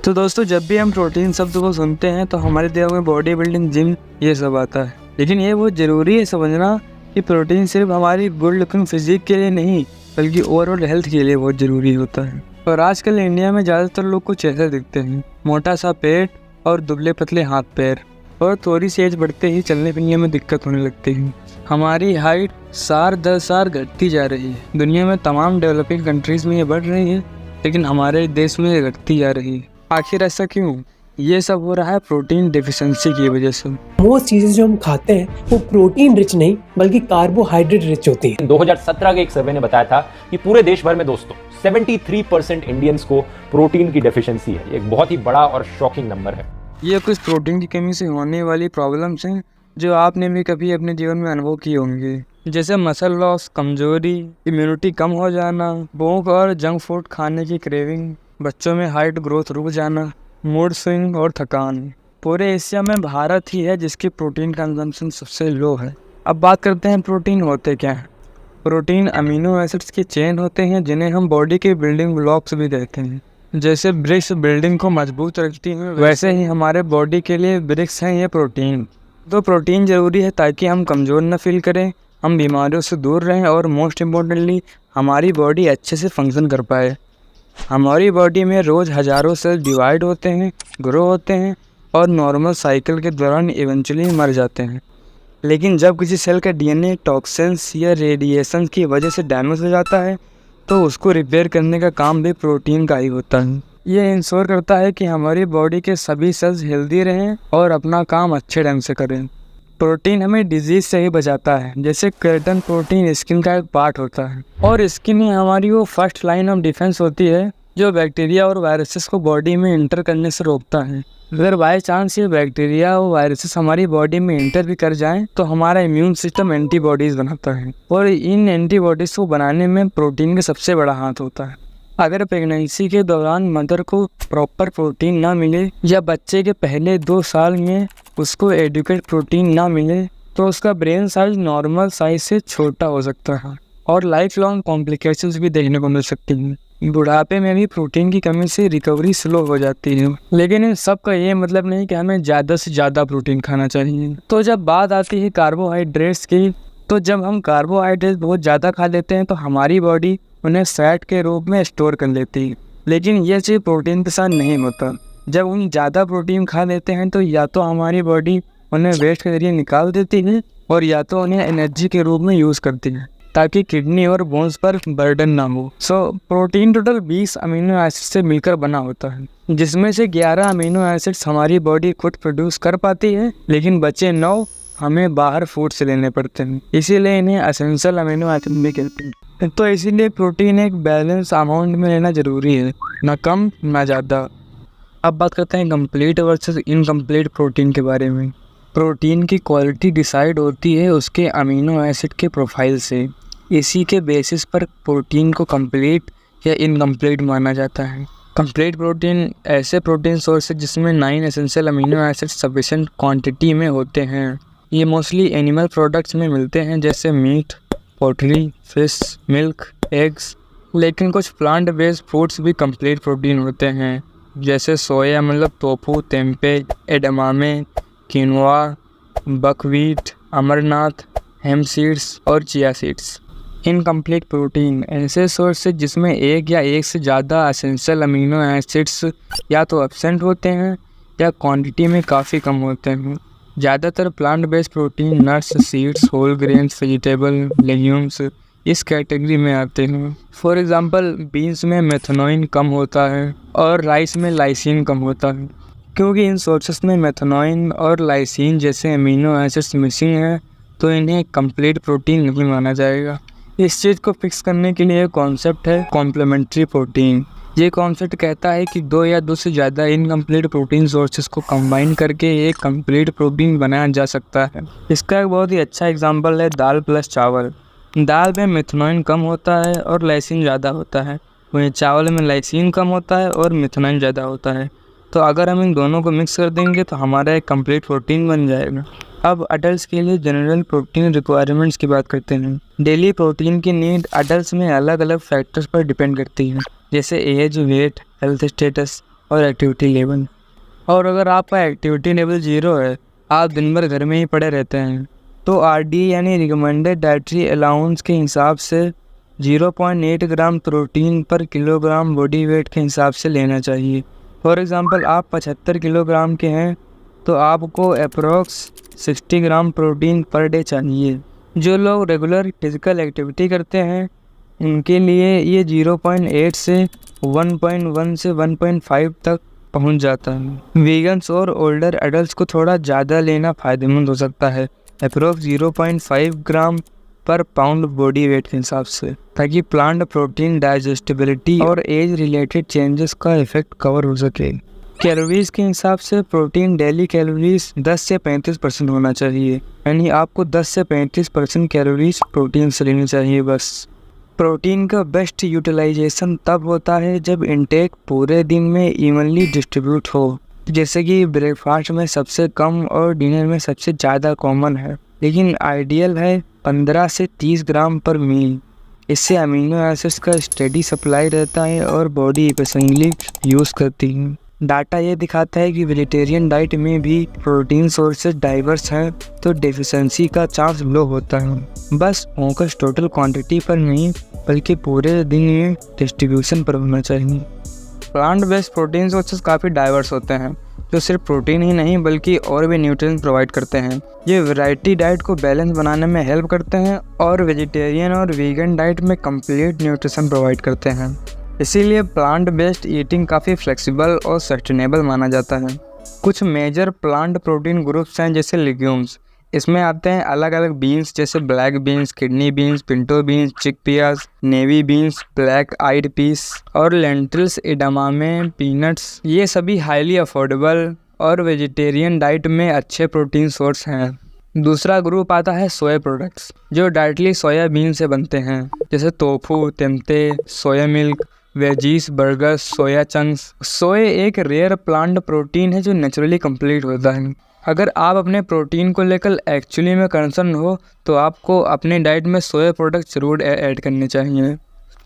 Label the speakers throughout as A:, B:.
A: तो दोस्तों, जब भी हम प्रोटीन शब्द को सुनते हैं तो हमारे दिमाग में बॉडी बिल्डिंग, जिम ये सब आता है। लेकिन ये बहुत ज़रूरी है समझना कि प्रोटीन सिर्फ हमारी गुड लुकिंग फिजिक के लिए नहीं बल्कि ओवरऑल हेल्थ के लिए बहुत ज़रूरी होता है। और आजकल इंडिया में ज़्यादातर लोग कुछ ऐसे दिखते हैं, मोटा सा पेट और दुबले पतले हाथ पैर, और थोड़ी सी एज बढ़ते ही चलने फिरने में दिक्कत होने लगती है। हमारी हाइट साल दर साल घटती जा रही है। दुनिया में तमाम डेवलपिंग कंट्रीज़ में ये बढ़ रही है, लेकिन हमारे देश में ये घटती जा रही है। आखिर ऐसा क्यों? ये सब हो रहा है प्रोटीन डेफिशिएंसी की वजह से।
B: मोस्ट चीजें जो हम खाते हैं वो प्रोटीन रिच नहीं बल्कि कार्बोहाइड्रेट रिच होती है।
C: 2017 के एक सर्वे ने बताया था कि पूरे देश भर में दोस्तों 73% इंडियंस को प्रोटीन की डेफिशिएंसी है। ये एक बहुत ही बड़ा और शॉकिंग नंबर है।
A: ये कुछ प्रोटीन की कमी से होने वाली प्रॉब्लम्स हैं जो आपने भी कभी अपने जीवन में अनुभव किए होंगे, जैसे मसल लॉस, कमजोरी, इम्यूनिटी कम हो जाना, भूख और जंक फूड खाने की क्रेविंग, बच्चों में हाइट ग्रोथ रुक जाना, मूड स्विंग और थकान। पूरे एशिया में भारत ही है जिसकी प्रोटीन कंजम्पशन सबसे लो है। अब बात करते हैं प्रोटीन होते क्या हैं। प्रोटीन अमीनो एसिड्स की चेन होते हैं जिन्हें हम बॉडी के बिल्डिंग ब्लॉक्स भी कहते हैं। जैसे ब्रिक्स बिल्डिंग को मजबूत रखती हैं, वैसे ही हमारे बॉडी के लिए ब्रिक्स हैं ये प्रोटीन। तो प्रोटीन ज़रूरी है ताकि हम कमज़ोर न फील करें, हम बीमारियों से दूर रहें और मोस्ट इम्पोर्टेंटली हमारी बॉडी अच्छे से फंक्शन कर पाए। हमारी बॉडी में रोज़ हज़ारों सेल डिवाइड होते हैं, ग्रो होते हैं और नॉर्मल साइकिल के दौरान इवेंचुअली मर जाते हैं। लेकिन जब किसी सेल का डीएनए टॉक्सिन्स या रेडिएशन की वजह से डैमेज हो जाता है तो उसको रिपेयर करने का काम भी प्रोटीन का ही होता है। ये इंश्योर करता है कि हमारी बॉडी के सभी सेल्स हेल्दी रहें और अपना काम अच्छे ढंग से करें। प्रोटीन हमें डिजीज़ से ही बचाता है। जैसे केराटिन प्रोटीन स्किन का एक पार्ट होता है और स्किन ही हमारी वो फर्स्ट लाइन ऑफ डिफेंस होती है जो बैक्टीरिया और वायरसेस को बॉडी में इंटर करने से रोकता है। अगर बाय चांस ये बैक्टीरिया और वायरसेस हमारी बॉडी में इंटर भी कर जाएं तो हमारा इम्यून सिस्टम एंटीबॉडीज़ बनाता है और इन एंटीबॉडीज़ को बनाने में प्रोटीन का सबसे बड़ा हाथ होता है। अगर प्रेगनेंसी के दौरान मदर को प्रॉपर प्रोटीन ना मिले या बच्चे के पहले 2 साल में उसको एडिक्वेट प्रोटीन ना मिले तो उसका ब्रेन साइज नॉर्मल साइज से छोटा हो सकता है और लाइफ लॉन्ग कॉम्प्लिकेशंस भी देखने को मिल सकती हैं। बुढ़ापे में भी प्रोटीन की कमी से रिकवरी स्लो हो जाती है। लेकिन इन सब का ये मतलब नहीं कि हमें ज़्यादा से ज़्यादा प्रोटीन खाना चाहिए। तो जब बात आती है कार्बोहाइड्रेट्स की, तो जब हम कार्बोहाइड्रेट बहुत ज़्यादा खा लेते हैं तो हमारी बॉडी उन्हें फैट के रूप में स्टोर कर लेती है। लेकिन यह चीज़ प्रोटीन के साथ नहीं होता। जब हम ज़्यादा प्रोटीन खा लेते हैं तो या तो हमारी बॉडी उन्हें वेस्ट के जरिए निकाल देती है और या तो उन्हें एनर्जी के रूप में यूज़ करती है ताकि किडनी और बोन्स पर बर्डन ना हो। प्रोटीन टोटल 20 अमीनो एसिड से मिलकर बना होता है, जिसमें से 11 अमीनो एसिड्स हमारी बॉडी खुद प्रोड्यूस कर पाती है, लेकिन बचे 9 हमें बाहर फूड से लेने पड़ते हैं। इसीलिए इन्हें एसेंशियल अमीनो एसिड भी कहते हैं। तो इसीलिए प्रोटीन एक बैलेंस अमाउंट में लेना ज़रूरी है, ना कम ना ज़्यादा। अब बात करते हैं कंप्लीट वर्सेस इनकम्प्लीट प्रोटीन के बारे में। प्रोटीन की क्वालिटी डिसाइड होती है उसके अमीनो एसिड के प्रोफाइल से। इसी के बेसिस पर प्रोटीन को कंप्लीट या इनकम्प्लीट माना जाता है। कंप्लीट प्रोटीन ऐसे प्रोटीन सोर्स है जिसमें 9 essential amino acid sufficient quantity में होते हैं। ये मोस्टली एनिमल प्रोडक्ट्स में मिलते हैं जैसे meat, poultry, fish, milk, eggs. लेकिन कुछ प्लांट बेस्ड फूड्स भी कंप्लीट प्रोटीन होते हैं जैसे सोया मतलब tofu, tempeh, edamame, quinoa, buckwheat, amaranth, hemp seeds और चिया सीड्स। इनकम्प्लीट प्रोटीन ऐसे सोर्स है जिसमें एक या एक से ज़्यादा एसेंशियल अमीनो एसिड्स या तो एब्सेंट होते हैं या क्वांटिटी में काफ़ी कम होते हैं। ज़्यादातर plant based protein nuts, seeds, whole grains, vegetable, legumes इस कैटेगरी में आते हैं। फॉर एग्ज़ाम्पल बीन्स में मेथनोइन कम होता है और राइस में लाइसिन कम होता है। क्योंकि इन सोर्सेस में मेथनोइन और लाइसिन जैसे अमीनो एसिड्स मिसिंग हैं तो इन्हें कंप्लीट प्रोटीन नहीं माना जाएगा। इस चीज़ को फिक्स करने के लिए कॉन्सेप्ट है कॉम्प्लीमेंट्री प्रोटीन। ये कॉन्सेप्ट कहता है कि 2 या 2 से ज़्यादा इनकम्प्लीट प्रोटीन सोर्सेज को कंबाइन करके एक कंप्लीट प्रोटीन बनाया जा सकता है। इसका एक बहुत ही अच्छा एग्जांपल है दाल प्लस चावल। दाल में मेथनोइन कम होता है और लाइसिन ज़्यादा होता है, वहीं चावल में लाइसिन कम होता है और मेथनोइन ज़्यादा होता है। तो अगर हम इन दोनों को मिक्स कर देंगे तो हमारा एक कंप्लीट प्रोटीन बन जाएगा। अब अडल्ट के लिए जनरल प्रोटीन रिक्वायरमेंट्स की बात करते हैं। डेली प्रोटीन की नीड अडल्ट में अलग अलग फैक्टर्स पर डिपेंड करती है, जैसे एज, वेट, हेल्थ स्टेटस और एक्टिविटी लेवल। और अगर आपका एक्टिविटी लेवल 0 है, आप दिन भर घर में ही पड़े रहते हैं, तो RDA यानी रिकमेंडेड डाइटरी अलाउंस के हिसाब से 0.8 ग्राम प्रोटीन पर किलोग्राम बॉडी वेट के हिसाब से लेना चाहिए। फॉर एग्ज़ाम्पल आप 75 किलोग्राम के हैं तो आपको approx 60 gram protein per day चाहिए। जो लोग रेगुलर फिजिकल एक्टिविटी करते हैं उनके लिए ये 0.8 से 1.1 से 1.5 तक पहुंच जाता है। वीगन्स और ओल्डर एडल्ट्स को थोड़ा ज़्यादा लेना फ़ायदेमंद हो सकता है, अप्रोक्स 0.5 ग्राम पर पाउंड बॉडी वेट के हिसाब से, ताकि प्लांट प्रोटीन डाइजेस्टिबिलिटी और एज रिलेटेड चेंजेस का इफेक्ट कवर हो सके। कैलोरीज के हिसाब से प्रोटीन डेली कैलोरीज 10 से 35% होना चाहिए, यानी आपको 10 से 35% कैलोरीज प्रोटीन से लेनी चाहिए बस। प्रोटीन का बेस्ट यूटिलाइजेशन तब होता है जब इंटेक पूरे दिन में इवनली डिस्ट्रीब्यूट हो, जैसे कि ब्रेकफास्ट में सबसे कम और डिनर में सबसे ज़्यादा कॉमन है, लेकिन आइडियल है 15 से 30 ग्राम पर मील। इससे अमीनो एसिड्स का स्टेडी सप्लाई रहता है और बॉडी एफिशिएंटली यूज़ करती है। डाटा ये दिखाता है कि वेजिटेरियन डाइट में भी प्रोटीन सोर्सेज डाइवर्स हैं, तो डेफिशिएंसी का चांस लो होता है। बस फोकस टोटल क्वांटिटी पर नहीं बल्कि पूरे दिन में डिस्ट्रीब्यूशन पर होना चाहिए। प्लांट बेस्ड प्रोटीन सोर्सेज काफ़ी डाइवर्स होते हैं, जो सिर्फ प्रोटीन ही नहीं बल्कि और भी न्यूट्रिएंट्स प्रोवाइड करते हैं। ये वैरायटी डाइट को बैलेंस बनाने में हेल्प करते हैं और वेजिटेरियन और वीगन डाइट में कंप्लीट न्यूट्रिशन प्रोवाइड करते हैं। इसीलिए प्लांट बेस्ड ईटिंग काफ़ी फ्लेक्सिबल और सस्टेनेबल माना जाता है। कुछ मेजर प्लांट प्रोटीन ग्रुप्स हैं जैसे लेग्यूम्स। इसमें आते हैं अलग अलग बीन्स जैसे black beans, kidney beans, pinto beans, chickpeas, navy beans, black eyed peas और लेंटिल्स, एडामामे, पीनट्स। ये सभी हाईली अफोर्डेबल और वेजिटेरियन डाइट में अच्छे प्रोटीन सोर्स हैं। दूसरा ग्रुप आता है सोया प्रोडक्ट्स, जो डायरेक्टली सोयाबीन से बनते हैं, जैसे tofu, tempeh, soya milk, veggies, burgers, soya chunks. Soya एक रेयर प्लांट प्रोटीन है जो नेचुरली कंप्लीट होता है। अगर आप अपने प्रोटीन को लेकर एक्चुअली में कंसर्न हो तो आपको अपने डाइट में सोया प्रोडक्ट जरूर ऐड करने चाहिए।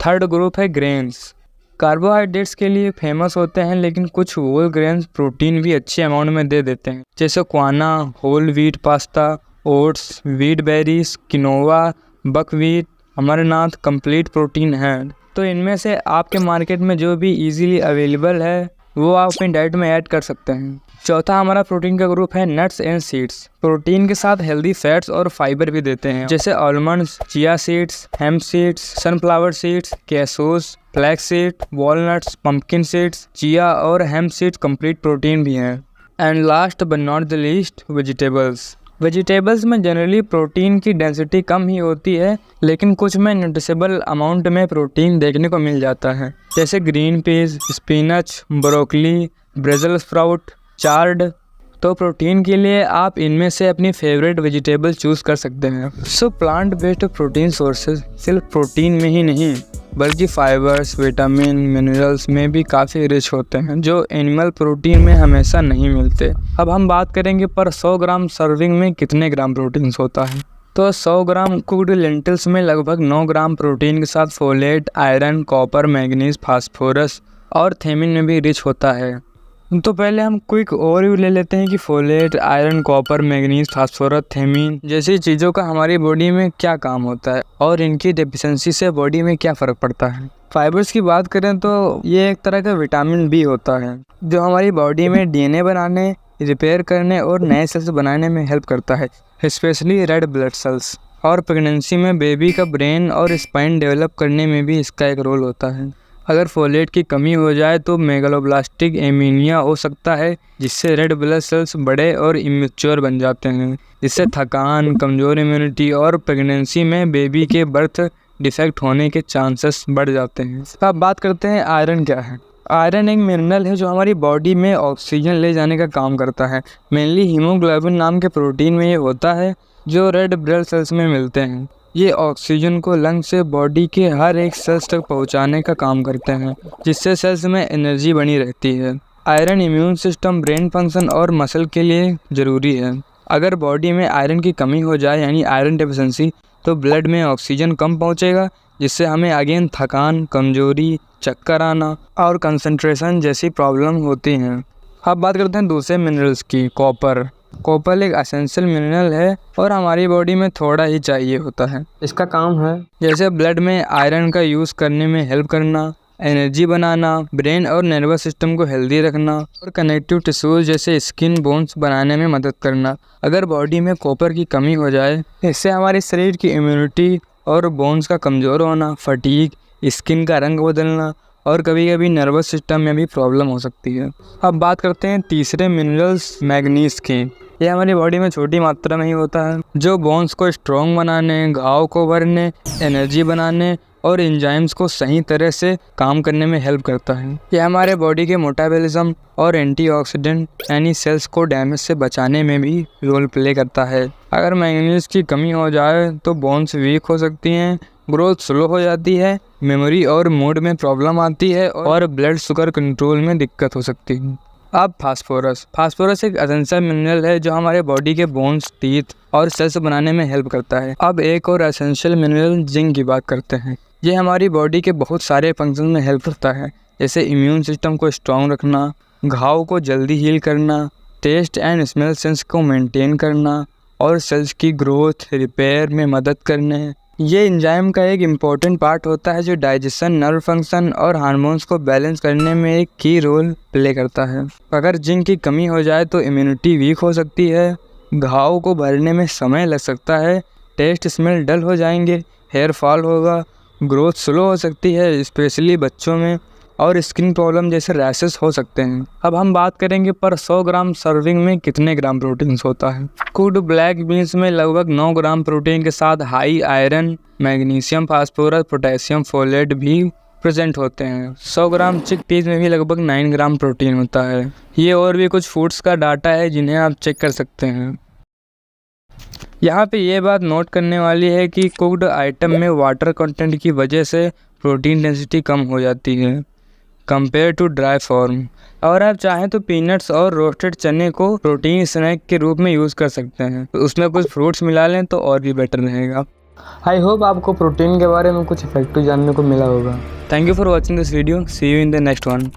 A: थर्ड ग्रुप है ग्रेन्स। कार्बोहाइड्रेट्स के लिए फेमस होते हैं, लेकिन कुछ होल ग्रेन्स प्रोटीन भी अच्छे अमाउंट में दे देते हैं, जैसे quinoa, whole wheat pasta, oats, wheat berries, quinoa, buckwheat, amaranth complete protein है। तो इनमें से आपके मार्केट में जो भी इजीली अवेलेबल है वो आप अपनी डाइट में ऐड कर सकते हैं। चौथा हमारा प्रोटीन का ग्रुप है नट्स एंड सीड्स। प्रोटीन के साथ हेल्दी फैट्स और फाइबर भी देते हैं, जैसे almonds, chia seeds, hemp seeds, sunflower seeds, cashews, flax seed, walnuts, pumpkin seeds, chia और हेम्प सीड्स कंप्लीट प्रोटीन भी हैं। And last but not the least, vegetables. Vegetables में जनरली प्रोटीन की डेंसिटी कम ही होती है, लेकिन कुछ में नोटिसेबल अमाउंट में प्रोटीन देखने को मिल जाता है, जैसे green peas, spinach, broccoli, brussels sprout, chard. तो प्रोटीन के लिए आप इनमें से अपनी फेवरेट वेजिटेबल चूज़ कर सकते हैं। सो प्लांट बेस्ड प्रोटीन सोर्सेज सिर्फ प्रोटीन में ही नहीं बल्कि फाइबर्स, विटामिन, मिनरल्स में भी काफ़ी रिच होते हैं, जो एनिमल प्रोटीन में हमेशा नहीं मिलते। अब हम बात करेंगे पर 100 ग्राम सर्विंग में कितने ग्राम प्रोटीन होता है। तो 100 ग्राम कुक्ड लेंटिल्स में लगभग 9 ग्राम प्रोटीन के साथ folate, iron, copper, manganese, phosphorus और थेमिन में भी रिच होता है। तो पहले हम क्विक ओवरव्यू ले लेते हैं कि folate, iron, copper, manganese, phosphorus, thiamine जैसी चीज़ों का हमारी बॉडी में क्या काम होता है और इनकी डेफिशिएंसी से बॉडी में क्या फ़र्क पड़ता है। फाइबर्स की बात करें तो ये एक तरह का विटामिन बी होता है, जो हमारी बॉडी में DNA बनाने, रिपेयर करने और नए सेल्स बनाने में हेल्प करता है, स्पेशली रेड ब्लड सेल्स। और प्रेगनेंसी में बेबी का ब्रेन और स्पाइन डेवलप करने में भी इसका एक रोल होता है। अगर फोलेट की कमी हो जाए तो मेगालोब्लास्टिक एनीमिया हो सकता है, जिससे रेड ब्लड सेल्स बड़े और इमेच्योर बन जाते हैं, जिससे थकान, कमज़ोर इम्यूनिटी और प्रेगनेंसी में बेबी के बर्थ डिफेक्ट होने के चांसेस बढ़ जाते हैं। अब बात करते हैं आयरन क्या है। आयरन एक मिनरल है जो हमारी बॉडी में ऑक्सीजन ले जाने का काम करता है। मेनली हीमोग्लोबिन नाम के प्रोटीन में ये होता है, जो रेड ब्लड सेल्स में मिलते हैं। ये ऑक्सीजन को लंग से बॉडी के हर एक सेल्स तक पहुंचाने का काम करते हैं, जिससे सेल्स में एनर्जी बनी रहती है। Iron immune system, brain function और मसल के लिए ज़रूरी है। अगर बॉडी में आयरन की कमी हो जाए यानी आयरन डेफिशिएंसी, तो ब्लड में ऑक्सीजन कम पहुंचेगा, जिससे हमें अगेन थकान, कमजोरी, चक्कर आना और कंसंट्रेशन जैसी प्रॉब्लम होती हैं। अब बात करते हैं दूसरे मिनरल्स की। कॉपर। कॉपर एक एसेंशियल मिनरल है और हमारी बॉडी में थोड़ा ही चाहिए होता है। इसका काम है जैसे ब्लड में आयरन का यूज़ करने में हेल्प करना, एनर्जी बनाना, ब्रेन और नर्वस सिस्टम को हेल्दी रखना और कनेक्टिव टिश्यूज जैसे स्किन, बोन्स बनाने में मदद करना। अगर बॉडी में कॉपर की कमी हो जाए, इससे हमारे शरीर की इम्यूनिटी और बोन्स का कमज़ोर होना, फटीग, स्किन का रंग बदलना और कभी कभी नर्वस सिस्टम में भी प्रॉब्लम हो सकती है। अब बात करते हैं तीसरे मिनरल्स मैग्नीज की। ये हमारी बॉडी में छोटी मात्रा में ही होता है, जो बोन्स को स्ट्रॉन्ग बनाने, घाव को भरने, एनर्जी बनाने और एंजाइम्स को सही तरह से काम करने में हेल्प करता है। यह हमारे बॉडी के मेटाबॉलिज्म और एंटीऑक्सीडेंट यानी सेल्स को डैमेज से बचाने में भी रोल प्ले करता है। अगर मैंगनीज की कमी हो जाए तो बोन्स वीक हो सकती हैं, ग्रोथ स्लो हो जाती है, मेमोरी और मूड में प्रॉब्लम आती है और ब्लड शुगर कंट्रोल में दिक्कत हो सकती है। अब फास्फोरस। फास्फोरस एक एसेंशियल मिनरल है जो हमारे बॉडी के बोन्स, टीथ और सेल्स बनाने में हेल्प करता है। अब एक और एसेंशियल मिनरल जिंक की बात करते हैं। ये हमारी बॉडी के बहुत सारे फंक्शन में हेल्प करता है, जैसे इम्यून सिस्टम को स्ट्रॉन्ग रखना, घाव को जल्दी हील करना, टेस्ट एंड स्मेल सेंस को मेंटेन करना और सेल्स की ग्रोथ, रिपेयर में मदद करने। ये एंजाइम का एक इम्पॉर्टेंट पार्ट होता है जो डाइजेशन, नर्व फंक्शन और हार्मोन्स को बैलेंस करने में एक की रोल प्ले करता है। अगर जिंक की कमी हो जाए तो इम्यूनिटी वीक हो सकती है, घाव को भरने में समय लग सकता है, टेस्ट स्मेल डल हो जाएंगे, हेयर फॉल होगा, ग्रोथ स्लो हो सकती है स्पेशली बच्चों में, और स्किन प्रॉब्लम जैसे रैशेस हो सकते हैं। अब हम बात करेंगे पर 100 ग्राम सर्विंग में कितने ग्राम प्रोटीन होता है। कुक्ड ब्लैक बीन्स में लगभग 9 ग्राम प्रोटीन के साथ high iron, magnesium, phosphorus, potassium, folate भी प्रेजेंट होते हैं। 100 ग्राम चिक पीस में भी लगभग 9 ग्राम प्रोटीन होता है। ये और भी कुछ फूड्स का डाटा है जिन्हें आप चेक कर सकते हैं। यहाँ पे ये बात नोट करने वाली है कि कुक्ड आइटम में वाटर कंटेंट की वजह से प्रोटीन डेंसिटी कम हो जाती है कंपेयर टू ड्राई फॉर्म। और आप चाहें तो पीनट्स और रोस्टेड चने को प्रोटीन स्नैक के रूप में यूज़ कर सकते हैं, तो उसमें कुछ फ्रूट्स मिला लें तो और भी बेटर रहेगा। आई होप आपको प्रोटीन के बारे में कुछ इफेक्टिव जानने को मिला होगा। Thank you for watching this video. See you in the next one.